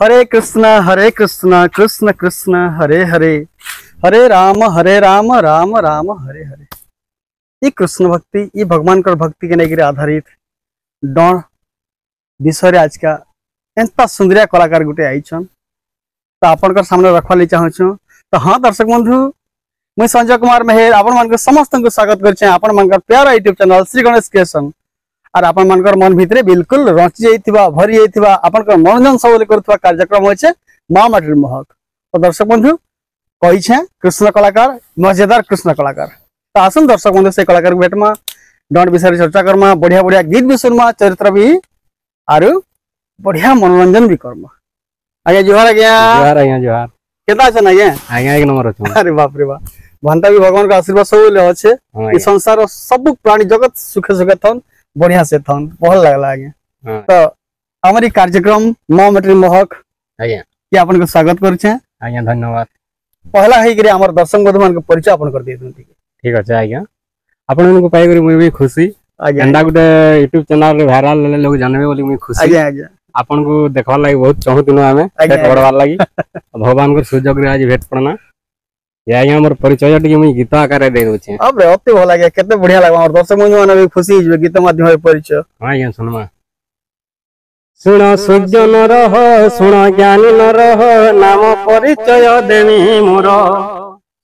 हरे कृष्ण कृष्ण कृष्ण हरे हरे, हरे राम राम राम हरे हरे। ये कृष्ण भक्ति, ये भगवान कर भक्ति के नहीं आधारित डण विषय आज का एंता सुंदरिया कलाकार गुटे आईछन, तो आपण सामने रखवा चाहूँ। तो हाँ दर्शक बंधु, मुझे संजय कुमार मेहर आपण मान समस्त को स्वागत करछे आपण मान प्यारा YouTube channel Shri Ganesh creation. और आपण मान मन भितर बिल्कुल रची जाइथिबा भरी जाइथिबा आपण मनोरंजन सब करथबा कार्यक्रम होचे माँ माटिर महक। तो दर्शक बंधु कही कृष्ण कलाकार, मजेदार कृष्ण कलाकार। तो आसन दर्शक बंधु से कलाकार भेटमा, डॉट विषय चर्चा करमा, बढ़िया बढ़िया गीत भी सुनमा, चरित्र भी आरु बढ़िया मनोरंजन भी करमा। आज्ञा जोहार। आज्ञा जोहार। केता अछन आज्ञा? आज्ञा एक नंबर अछन। अरे बाप रे बाप, भंता भी भगवान का आशीर्वाद सब ले अच्छे। ये संसार सब प्राणी जगत सुखे सुखे थन, बढ़िया से थन, बहुत लगला आज्ञा। तो हमारी कार्यक्रम माँ माटिर महक आज्ञा कि आपन को स्वागत करछे। आज्ञा धन्यवाद। पहला है कि हमर दर्शक बंधु मान के परिचय आपन कर दे दंती। ठीक अछि आज्ञा, आपन को पाई करी मुई भी खुशी। आज्ञा एंडा गुटे यूट्यूब चैनल रे वायरल लोग जानबे बोली मुई खुशी। आज्ञा आज्ञा आपन को देखवार लागि बहुत चाहूतिनो हमें भेट पड़वार लागि। भगवान को सुजोग रे आज भेट पड़ना। या हमर परिचय टिके मुई गीत आकार दे दउ छी। अब रे अति भल लागे, केते बढ़िया लागे, हमर दर्शक बंधु माने भी खुशी हिजबे गीत माध्यम रे परिचय। हां आज्ञा सुनमा। सुन सुजन रह, सुन ज्ञानी न रह, नाम परिचय देवी मोर।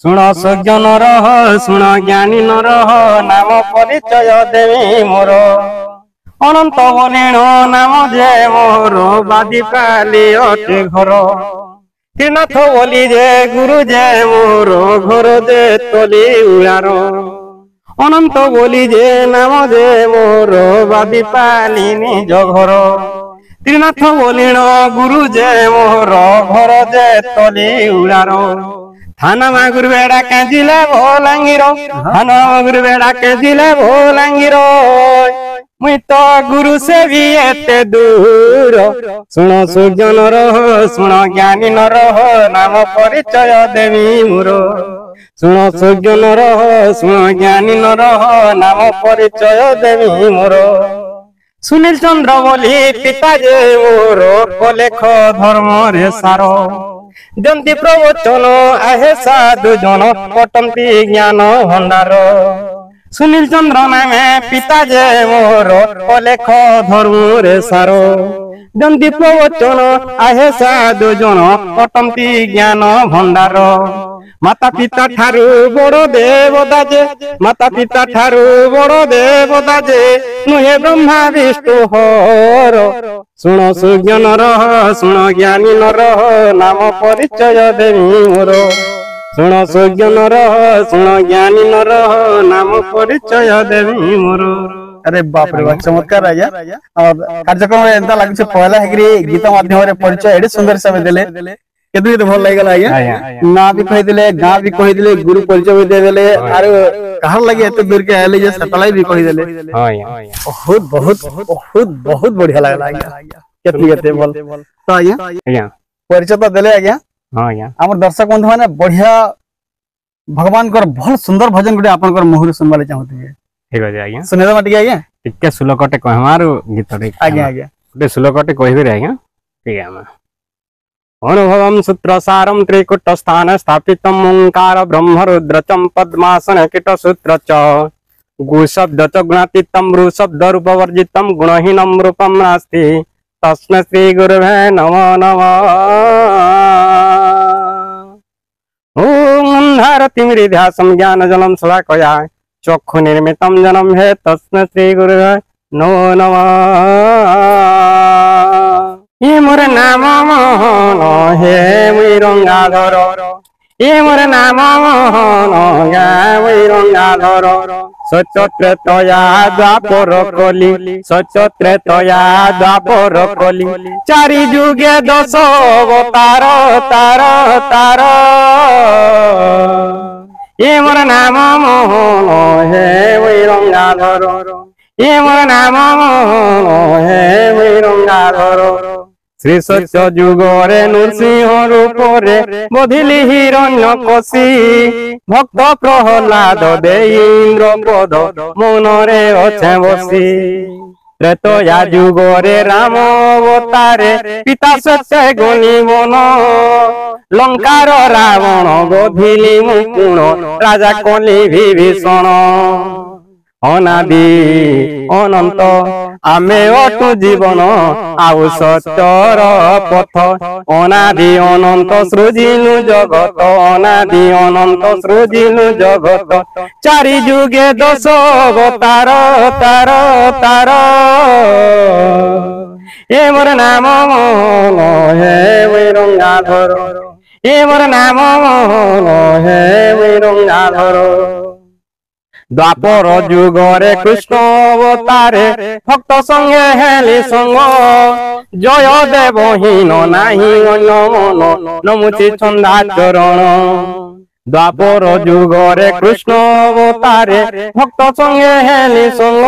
सुन सुजन रह, सुन ज्ञानी न रह, नाम परिचय देवी मोर। अनंत बलिण नाम जे मोर, बादी पाली अटे घर। त्रिनाथ बोली जे गुरु जे मोर, घर जे तली उड़ार। अनंत बोली जे नाम जे मोर, बादी पाली निज घर। त्रिनाथ बोलिण गुरु जे मोर, घर जे तली उड़ार। थाना मागुर बेड़ा केजिले भोलांगिर, थाना मागुर बेड़ा केजिले भोलांगिर। मुई तो गुरु से भी एते दूर। सुन सुजन रह, सुन ज्ञानी न रह, नाम परिचय देवी मोर। सुन सुजन रह, सुन ज्ञानी न रह, नाम परिचय देवी मोर। सुनील चंद्र बोली पिता जे मोर, कलेख धर्म रे सार। जंती प्रवचन आहे साधु जन, पटंती ज्ञान भंडार। सुनील चंद्र नामे पिता जे मोर, कलेख धर्म रे सार। जंती प्रवचन आहे साधु जन, पटंती ज्ञान भंडार। माता पिता ठारू बड़ देवता जे, माता पिता ठारू बड़ देवता जे, नुहे ब्रह्मा विष्णु हर। सुन सुज्ञान रह, सुन ज्ञानी न रह, नाम परिचय देवी मोर। सुन सुज्ञान रह, सुन ज्ञानी न रह, नाम परिचय देवी मोर। अरे बाप रे बाप, चमत्कार आज्ञा। और कार्यक्रम रे एंता लागछ पहला हेकरी गीत माध्यम रे परिचय एडे सुंदर से देले, केतनी तो भल लागला आज्ञा। ना भी कहि दिले, गा भी कहि दिले, गुरु परिचय भी दे दिले, आरो कहर लगे एते दूर के आले जे सतलाई भी कहि दिले। हां आज्ञा बहुत बहुत बहुत बहुत बढ़िया लागला आज्ञा। केतनी केते भल। तो आज्ञा परिचय तो देले आज्ञा। हां आज्ञा हमर दर्शक बंधु माने बढ़िया भगवान कर भल सुंदर भजन गुटे आपन कर मुहर सुनबाले चाहते। ठीक अछि आज्ञा, सुने दमा टिके आज्ञा। टिके सुलकटे कहमारो गीत रे आज्ञा आज्ञा गुटे सुलकटे कहबे रे आज्ञा। ठीक है आमा। अनुभवम सूत्र सारम त्रिकुट स्थान स्थापितम ओंकार ब्रह्म रुद्रचम पद्मासन कीट सूत्र च। गु शब्द च गुणातीतम, रू शब्द रूप वर्जितम, गुणहीनम रूपम नास्ति, तस्मै श्री गुरुवे नमो नमः। ओम अंधार तिमिरिध्यासम ज्ञान जलम शलाकया, चक्षु निर्मितम जनम हे, तस्मै श्री गुरुवे नमो नमः। ये मोर नाम मोहन हे मुई रंगाधर, ये मोर नाम मोहन हे मुई रंगाधर। सचत्रे तया द्वापर कली, सचत्रे तया द्वापर कली, चारि जुगे 10 अवतार तार तार। ये मोर नाम मोहन हे मुई रंगाधर, ये मोर नाम मोहन हे मुई रंगाधर। श्री सत्य जुगरे नृसिंह रूपरे, बधिली हिरण्य कसी, भक्त प्रहलाद दे इंद्र पद, मनरे अच्छे बसी। ତ୍ରେତୟା ଯୁଗରେ ରାମ ଅବତାରେ ପିତା ସତ୍ୟ ଗୁଣି ମନ ଲଙ୍କାର ରାବଣ ଗୋଧିଲି ମୁକୁଣ ରାଜା କଲି ବିଭୀଷଣ ଅନାଦି ଅନନ୍ତ ଆମେ ଅଟୁ ଜୀବନ ଆଉ ସତ୍ୟର ପଥ ଅନାଦି ଅନନ୍ତ ସୃଜିଲୁ ଜଗତ ଅନାଦି ଅନନ୍ତ ସୃଜିଲୁ ଜଗତ ଚାରି ଯୁଗେ ଦଶ ଅବତାର ତାର ତାର ଏ ମୋର ନାମ ହେ ରଙ୍ଗାଧର ଏ ମୋର ନାମ ହେ ରଙ୍ଗାଧର ଦ୍ୱାପର ଯୁଗରେ କୃଷ୍ଣ ଅବତାରେ ଭକ୍ତ ସଙ୍ଗେ ହେଲି ସଙ୍ଗ ଜୟ ଦେବ ହୀନ ନାହିଁ ଅନ୍ୟ ମନ ନମୁଚି ଛନ୍ଦା ଚରଣ ଦ୍ୱାପର ଯୁଗରେ କୃଷ୍ଣ ଅବତାରେ ଭକ୍ତ ସଙ୍ଗେ ହେଲି ସଙ୍ଗ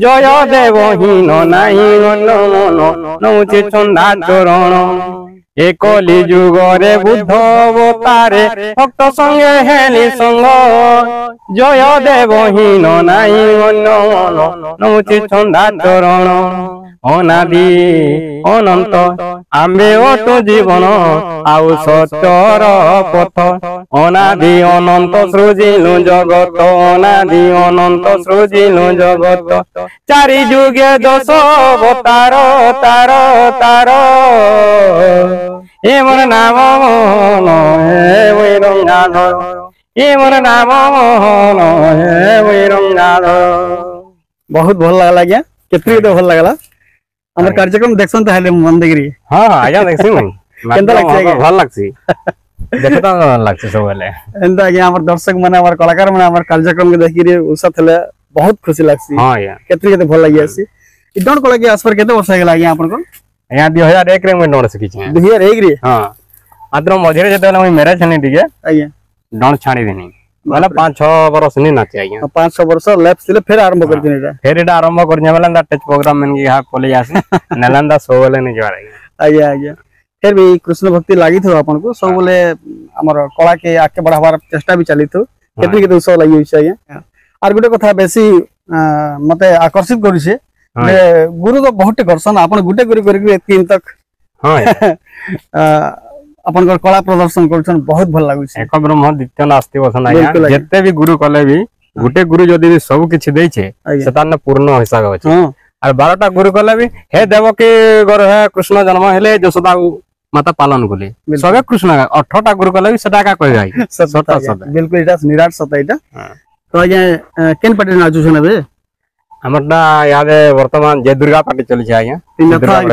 ଜୟ ଦେବ ହୀନ ନାହିଁ ଅନ୍ୟ ମନ ନମୁଚି ଛନ୍ଦା ଚରଣ ଏ କଲି ଯୁଗରେ ବୁଦ୍ଧ ଅବତାରେ ଭକ୍ତ ସଙ୍ଗେ ହେଲି ସଙ୍ଗ ଜୟ ଦେବ ହୀନ ନାହିଁ ଅନ୍ୟ ମନ ନମୁଚି ଛନ୍ଦା ଚରଣ ଅନାଦି ଅନନ୍ତ ଆମ୍ଭେ ଅଟୁ ଜୀବନ ଆଉ ସତ୍ୟର ପଥ ଅନାଦି ଅନନ୍ତ ସୃଜିଲୁ ଜଗତ ଅନାଦି ଅନନ୍ତ ସୃଜିଲୁ ଜଗତ ଚାରି ଯୁଗେ ଦଶ ଅବତାର ତାର ତାର ଏ ମୋର ନାମ ମୋହନ ହେ ରଙ୍ଗାଧର ଏ ମୋର ନାମ ମୋହନ ହେ ରଙ୍ଗାଧର। बहुत भल लगला आज्ञा केतरी तो भल लगला हमर कार्यक्रम देखसन ताले मन देखरी हां आज्ञा देखसी मैं केनता लागছে आज्ञा भल लागसी देखता लागছে सब वाले एंता आज्ञा हमर दर्शक माने हमर कलाकार माने हमर कार्यक्रम के देखिरे उसा थले बहुत खुशी लागसी हां आज्ञा केतरी के भल लागि आसी इ डन कोला के आसपर केते वर्ष गेला आज्ञा आपन को यहाँ 2001 रे मैं डन सिखी छी 2001 रे हां मात्र मझिरे जते मैं मैरिज छनी दिगे आज्ञा डन छाड़ी देनी वाला 5-6 वर्ष नहीं नाचे आज्ञा 5-6 वर्ष लैप्स दिले फिर आरंभ कर दिने फिर एटा आरंभ करने वाला टच प्रोग्राम में की हां पोले आसी नलंदा सो वाले नहीं जवार आज्ञा आज्ञा फिर भी कृष्ण भक्ति लागि थो आपन को सब बोले हमर कला के आके बढ़ावार चेष्टा भी चली थो केतरी के उत्सव लागि होइछ आज्ञा आर गुटे कथा बेसी मते आकर्षित करि छे गुरु तो बहुत करसन आपन गुटे गुरु करि तीन तक हां अपन कला प्रदर्शन करछन बहुत भल लागु छे एक ब्रह्म द्वितीय नास्ति वसन आया जत्ते भी गुरु कले भी गुटे गुरु जदी भी सब किछि दै छे सेता न पूर्ण हिसाब अछि और 12टा गुरु कले भी हे देवकी गर्भ कृष्ण जन्म हेले जसोदा माता पालन कले सबे कृष्ण 18टा गुरु कले भी सेटा का कहि जाय सत सत बिल्कुल एटा निराट सत एटा तो आज्ञा केन पार्टी नाचु छन बे हमरटा यादे वर्तमान जय दुर्गा पार्टी चली छे आज्ञा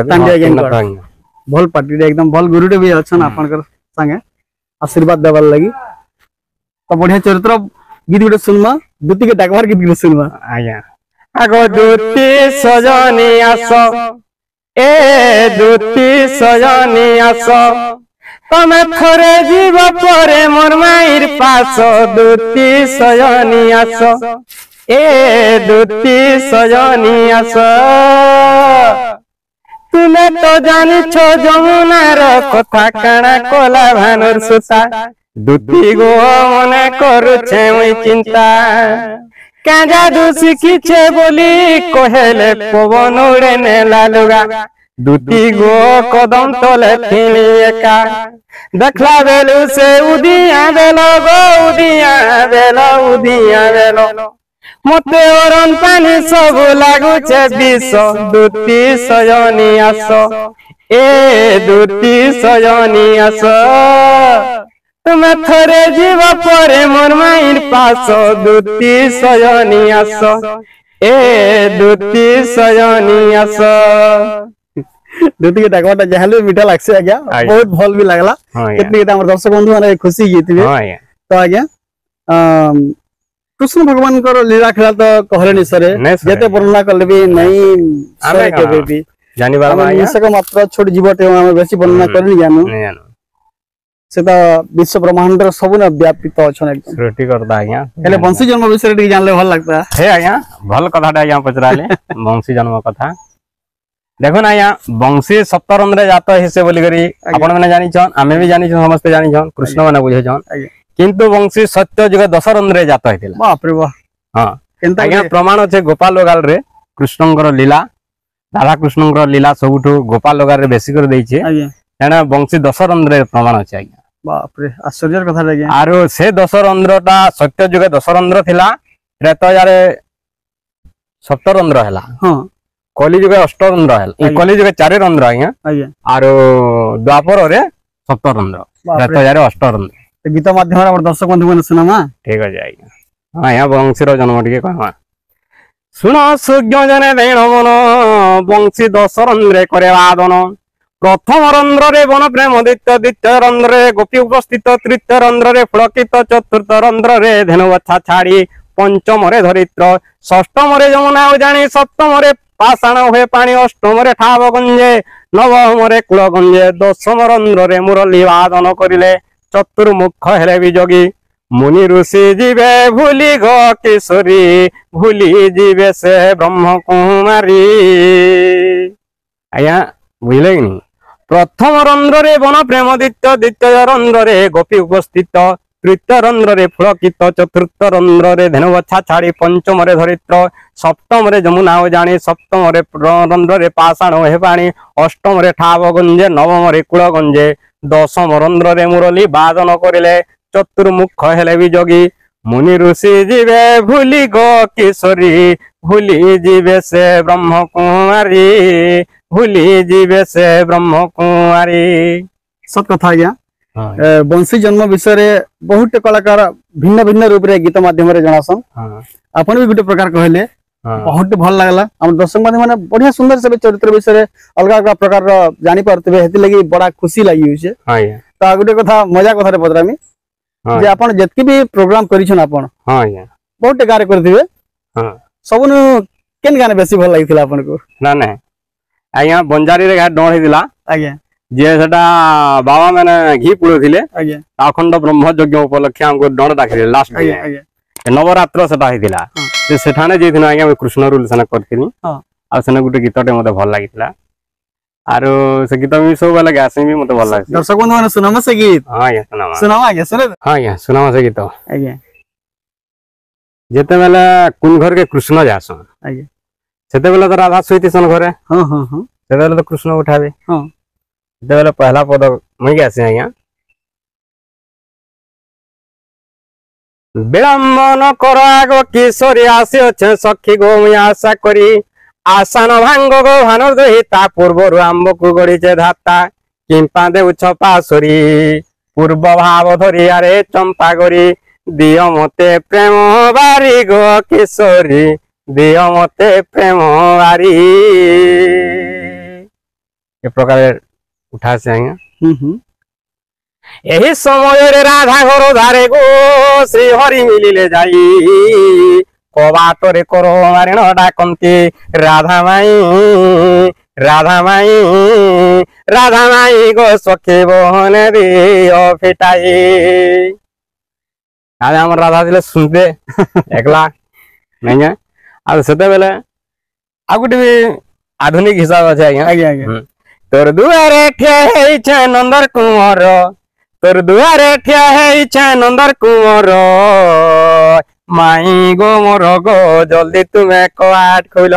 तांडिया भल पार्टी रे एकदम भल गुरुटे भी अछन आपनकर संगे आशीर्वाद देवार लागि तो बढ़िया चरित्र गीत गुटे सुनमा दुती के डाकवार गीत गुटे सुनमा आज्ञा आगो दुती सजनी आस ए दुती सजनी आस तमे थरे जीव परे मोर माईर पास दुती सजनी आस ए दुती सजनी आस तुमे तो जानी छो जमुनार कथा काना कोला भानुर सुता दुती गो मने करुछे मुई चिंता क्या जादू शिखिछे बोली कहेले पवन उड़े नेला लुगा दुती गो कदम तले थिली एका देखला बेलु से उदिया बेलो गो उदिया बेलो मते ओरन पानी सब लागु छे विष दुती सजनी आस ए दुती सजनी आस तुमे थरे जीव परे मोर माईर पास दुती सजनी आस ए दुती सजनी आस दुती के डाकवाटा जहाले मीठा लागसे आज्ञा बहुत भल भी लागला केतनी के हमर दर्शक बंधु माने खुशी गीतबे तो आज्ञा कृष्ण भगवान को लीला खेला तो कहले नि सरे जेते वर्णना करले भी नहीं सरे के भी जानि बार निसक मात्र छोट जीवटे हम बेसी वर्णना करनी जानु सेता विश्व ब्रह्मांड रो सब न व्यापित अछन एकदम सृष्टि करता आज्ञा हेले वंशी जन्म विषय रे जानले भल लागता हे आज्ञा भल कथाटा आज्ञा पचराले वंशी जन्म कथा देखो ना आज्ञा वंशी सप्तरंध रे जात हिसे बोली करी आपण माने जानि छन आमे भी जानि छन समस्त जानि छन कृष्ण माने बुझे छन किंतु वंशी सत्य जुग 10 रंध्रे जात हेतिला बाप रे वाह हां केनता आज्ञा प्रमाण छे गोपाल लोगाल रे कृष्णଙ୍କର लीला राधा कृष्णଙ୍କର लीला सबुठु गोपाल लगारे बेसी कर देइछे आज्ञा एना वंशी दशरंध्र प्रमाण अछि आज्ञा बाप रे आश्चर्यर कथा आज्ञा आरो से दशरंध्रटा सत्य जुगे दशरंध्र थिला त्रेतयारे सप्तरंध्र हैला हां कली जुगे अष्टरंध्र हैला कली जुगे चारि रंध्र आज्ञा आज्ञा आरो द्वापर रे सप्तरंध्र त्रेतयारे अष्टरंध्र गीत माध्यम हमर दर्शक बंधु मन सुनामा ठीक अछि आज्ञा हां या वंशीर जन्म टिके कहमा सुन सुज्ञ जने देण मन वंशी दशरंध्रे करे वादन प्रथम रंध्रे वन प्रेम द्वितीय रंध्रे गोपी उपस्थित तृतीय रंध्रे पुलकित चतुर्थ रंध्रे धेनुवच्छा छाड़ी पंचम धरित्र षष्टम यमुना जानी सप्तम पाषाण हुए पानी अष्टम ठाव गंजे नवम कूल गंजे दशम रंध्रे मुरली वादन करिले चतुर्मुख हेले विजोगी मुनि ऋषि जीवे भूली ग किशोरी भूली जीवे से ब्रह्म कुमारी आया बुझले कि नहीं प्रथम रंध्रे वन प्रेम द्वितीय रंध्रे गोपी उपस्थित तृतीय रंध्रे पुलकित चतुर्थ रंध्रे धेनुवच्छा छाड़ी पंचम धरित्र सप्तम यमुना जानी सप्तम रंध्रे पाषाण हे पाणी अष्टम ठाव गंजे नवम कूल गंजे दशम रंध्रे मुरली वादन करिले चतुर्मुख हेले विजोगी मुनि ऋषि जीवे भूली ग किशोरी भूली जीवे से ब्रह्म कुमारी भूली जीवे से ब्रह्म कुमारी सत कथा आज्ञा वंशी जन्म विषय रे बहुत कलाकार भिन्न भिन्न रूप रे गीत माध्यम रे जणासन आपण भी गुटे प्रकार कहले बहुत भल लागला हम दर्शक माने बढ़िया सुंदर से चरित्र विषय रे अलग अलग प्रकार रो जानि परतबे हेति लगी बड़ा खुशी लागि होइसे तो गुटे कथा मजा कथा रे पदरामी जे आपण जतकी भी प्रोग्राम करिछन आपण बहुत कार्य करथिबे सबनु केन गाने बेसी भल लागिथिला आपण को ना ना आज्ञा बंजारी रे घाट डोळ हिदिला आज्ञा जे सेटा बाबा माने घी पुळोथिले आज्ञा अखंड ब्रह्म यज्ञ उपलक्ष्य हमको डोळ दाखिले लास्ट आज्ञा आज्ञा नवरात्र सेटा हिदिला से सेठाने जेथिन आज्ञा मैं कृष्ण रूल सने करथिनी आ सने गुटे गीतटे मते भल लागितला आरो से गीत भी सब वाला गासे भी मते भल लागे दर्शक बंधु माने सुनामा से गीत हां या सुनामा आज्ञा सुने हां या सुनामा से गीत आज्ञा जेते बेला कुन घर के कृष्ण जासन आज्ञा सेते बेला तो राधा सहित सन घरे हां हां हां सेते बेला तो कृष्ण उठावे हां सेते बेला पहला पद मैं गासे आज्ञा विलंबन कर आगो किशोरी आसी अच्छे सखी गो मैं आशा करी आसान भांग गो भान दहिता पूर्वर आंब को गड़ीचे धाता किंपा देउ छपा सरी पूर्व भाव धरी आरे चंपा गरी दिय मते प्रेम बारी गो किशोरी दिय मते प्रेम बारी ये प्रकार उठा से आज्ञा एही समय रे राधा घर धारे गो श्री हरि मिलिले जाई कबाटरे करो मारिण डाकंती राधा माई गो सखी बहन दियो फिटाई आज हम राधा दिले सुनते एकला नहीं है आ सेते बेले आ गुटे भी आधुनिक हिसाब আছে आज्ञा आज्ञा आज्ञा तोर दुआरे ठे छै नंदर कुंवर तोर दुआरे ठिया है नंदर कुंवर माई गो मोर गो जल्दी तुम्हें कवाट खोल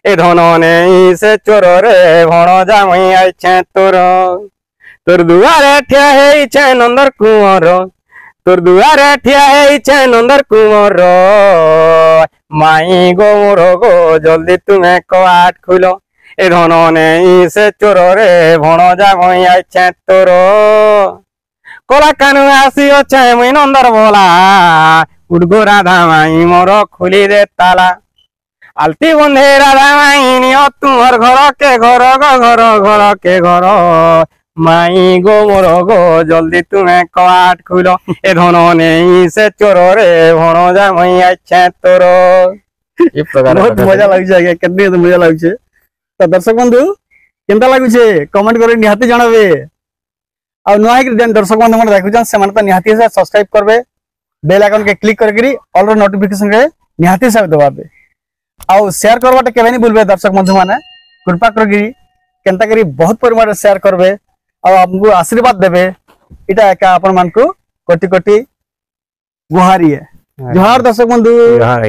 ए धन नहीं से चोर रे भण जामई आइछे तोर तोर दुआरे ठिया है नंदर कुंवर तोर दुआरे ठिया है नंदर कुंवर माई गो मोर गो जल्दी तुम्हें कवाट खोल ए धन नहीं से चोर रे भण जामई आइछे तोर कोला कानु आसी अच्छे मुई नंदर बोला उड़गो राधा माई मोर खुली दे ताला आलती बंधे राधा माई नियो तुमर घर के घर घर के घर माई गो मोर गो जल्दी तुम्हें कवाट खुलो ए धन नहीं से चोर रे भण जा मई अच्छे तोर ये प्रकार बहुत मजा लागछ आगे केतनी मजा लागछ तो दर्शक बंधु केनता लागछ कमेंट करे निहाती जणावे आ नुआ के जन दर्शक बंधु मन देखुछन से मन त निहाती से सब्सक्राइब करबे बेल आइकन के क्लिक करकरी ऑल रो नोटिफिकेशन रे निहाती से दबाबे आ शेयर करबाटे केबे नहीं भूलबे दर्शक बंधु माने कृपा करकरी केनता करी बहुत परिमाण शेयर करबे आ हमको आशीर्वाद देबे इटा एका अपन मान को कोटि कोटि गुहारी है जोहार दर्शक बंधु जोहार।